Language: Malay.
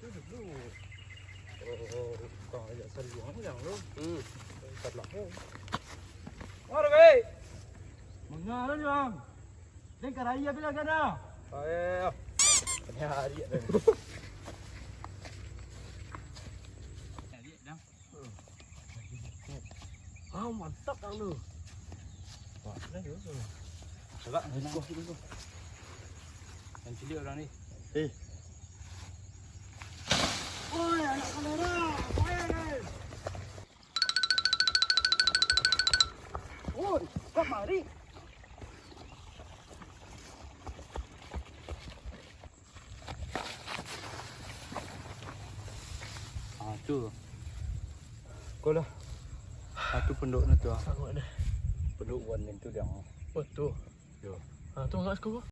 dulu. Oh, kau ajak serius yang lu. Tak laku. Mari, guys. Mengalah ni bang. Ni karaya bila kana? Ayo. Ini hari ya. Ah, mantap kang lu. Wah, ni tu. Coba, tunggu. Yang cilik orang ni. Oi, anak kamera. Ayo. Oi, kau mari. Ah, tu. Kau lah. Satu penduk ni tu. Sangat dah. Penduk wan ni tu dia. Betul. Yo. Ah, tu enggak sekolah.